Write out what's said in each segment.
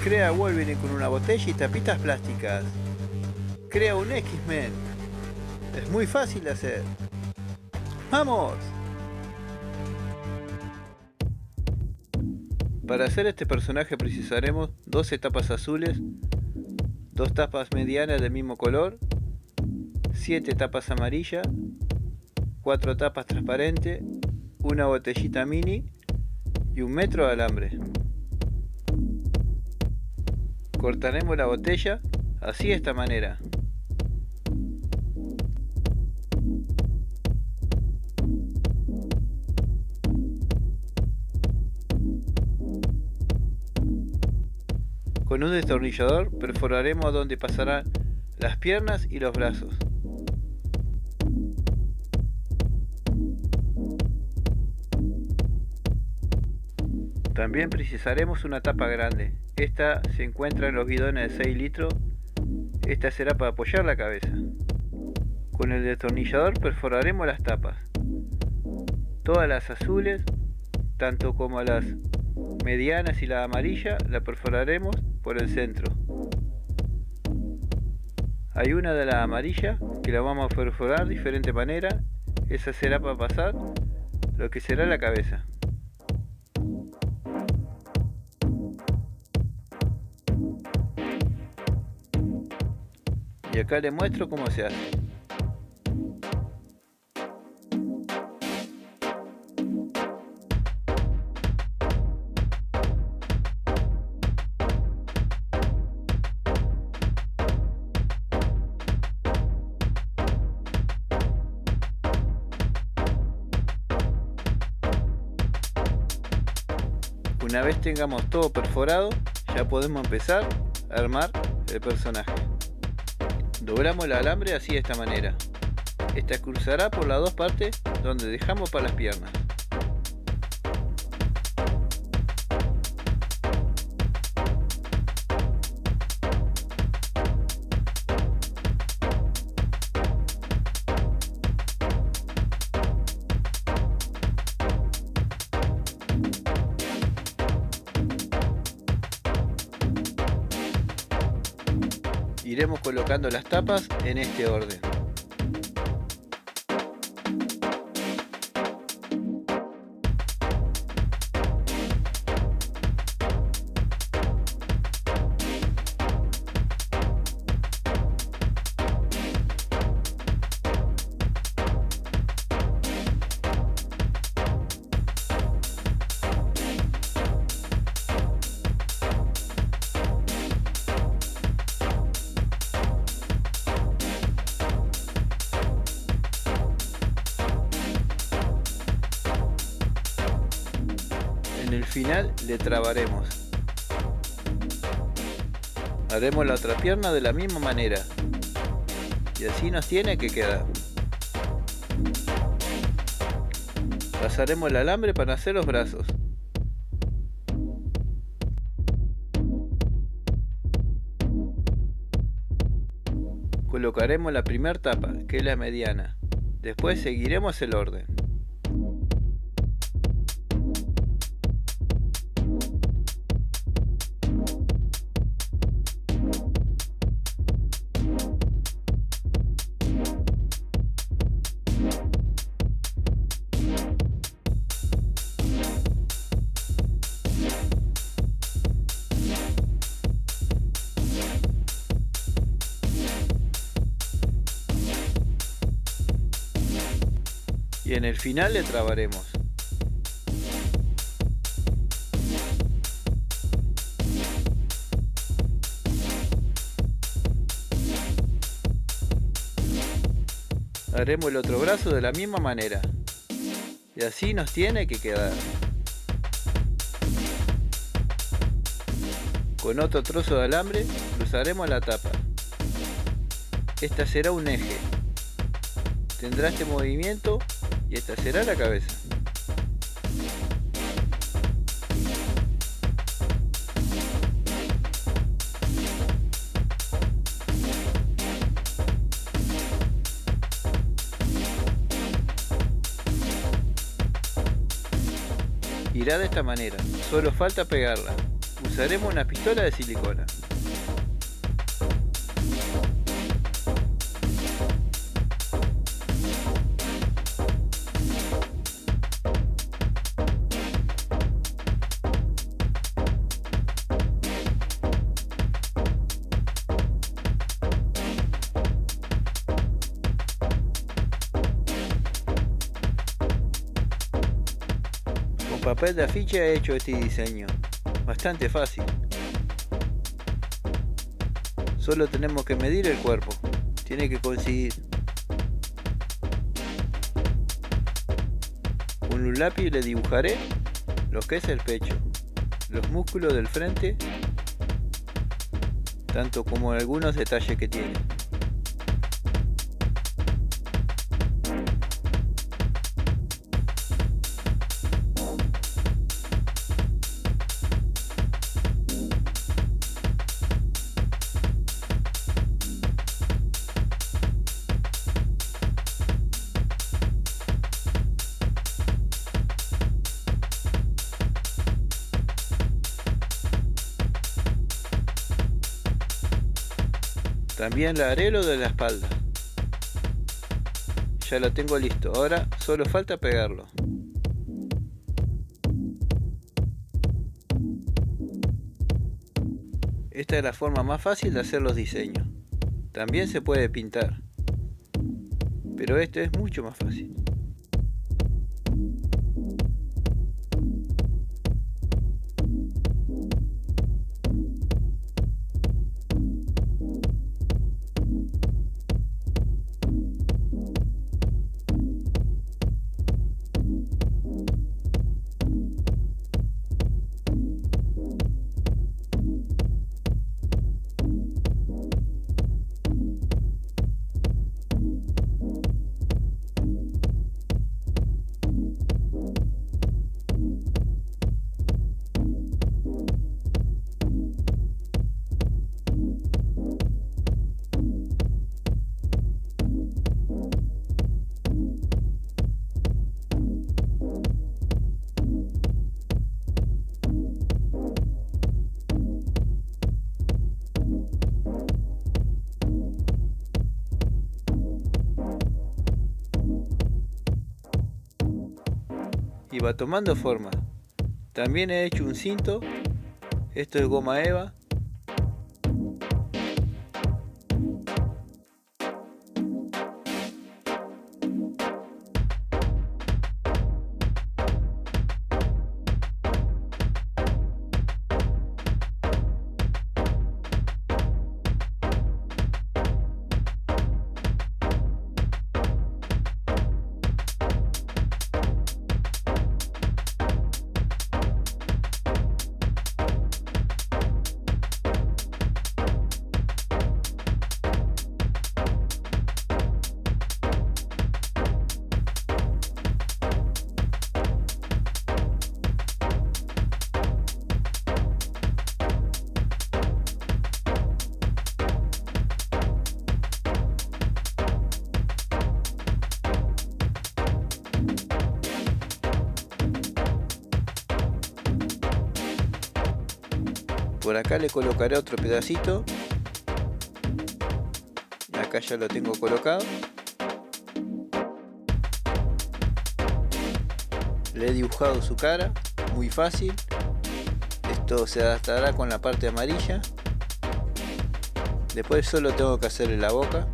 Crea Wolverine con una botella y tapitas plásticas. Crea un X-Men. Es muy fácil de hacer. ¡Vamos! Para hacer este personaje precisaremos 12 tapas azules, 2 tapas medianas del mismo color, 7 tapas amarillas, 4 tapas transparentes, una botellita mini y 1 metro de alambre. Cortaremos la botella así de esta manera. Con un destornillador perforaremos donde pasarán las piernas y los brazos. También precisaremos una tapa grande. Esta se encuentra en los bidones de 6 litros. Esta será para apoyar la cabeza. Con el destornillador perforaremos las tapas. Todas las azules, tanto como las medianas y la amarilla, la perforaremos por el centro. Hay una de la amarilla que la vamos a perforar de diferente manera. Esa será para pasar lo que será la cabeza. Y acá les muestro cómo se hace. Una vez tengamos todo perforado, ya podemos empezar a armar el personaje. Doblamos el alambre así de esta manera. Esta cruzará por las dos partes donde dejamos para las piernas. Iremos colocando las tapas en este orden. En el final le trabaremos. Haremos la otra pierna de la misma manera. Y así nos tiene que quedar. Pasaremos el alambre para hacer los brazos. Colocaremos la primera tapa, que es la mediana. Después seguiremos el orden. Y en el final le trabaremos. Haremos el otro brazo de la misma manera. Y así nos tiene que quedar. Con otro trozo de alambre cruzaremos la tapa. Esta será un eje. Tendrá este movimiento y esta será la cabeza. Irá de esta manera, solo falta pegarla. Usaremos una pistola de silicona. Con papel de afiche he hecho este diseño, bastante fácil. Solo tenemos que medir el cuerpo, tiene que coincidir. Con un lápiz le dibujaré lo que es el pecho, los músculos del frente, tanto como algunos detalles que tiene. También le haré lo de la espalda. Ya lo tengo listo, ahora solo falta pegarlo. Esta es la forma más fácil de hacer los diseños. También se puede pintar, pero este es mucho más fácil. Y va tomando forma. También he hecho un cinto. Esto es goma eva. Por acá le colocaré otro pedacito. Acá ya lo tengo colocado. Le he dibujado su cara, muy fácil. Esto se adaptará con la parte amarilla. Después solo tengo que hacerle la boca.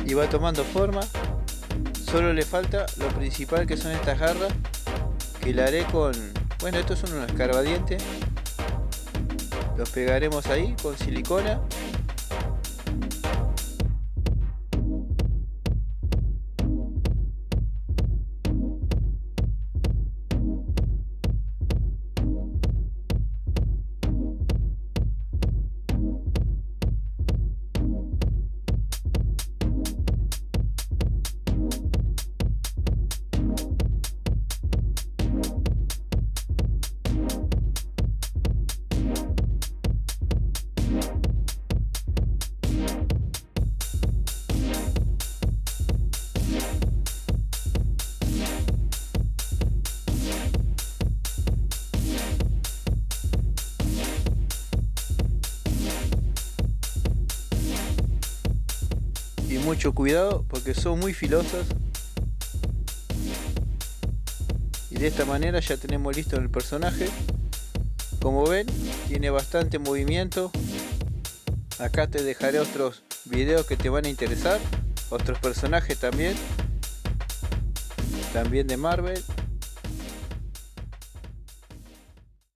Y va tomando forma. Solo le falta lo principal, que son estas garras, que la haré con, bueno, estos son unos escarbadientes. Los pegaremos ahí con silicona. Y mucho cuidado porque son muy filosas. Y de esta manera ya tenemos listo el personaje. Como ven, tiene bastante movimiento. Acá te dejaré otros videos que te van a interesar, otros personajes también de Marvel.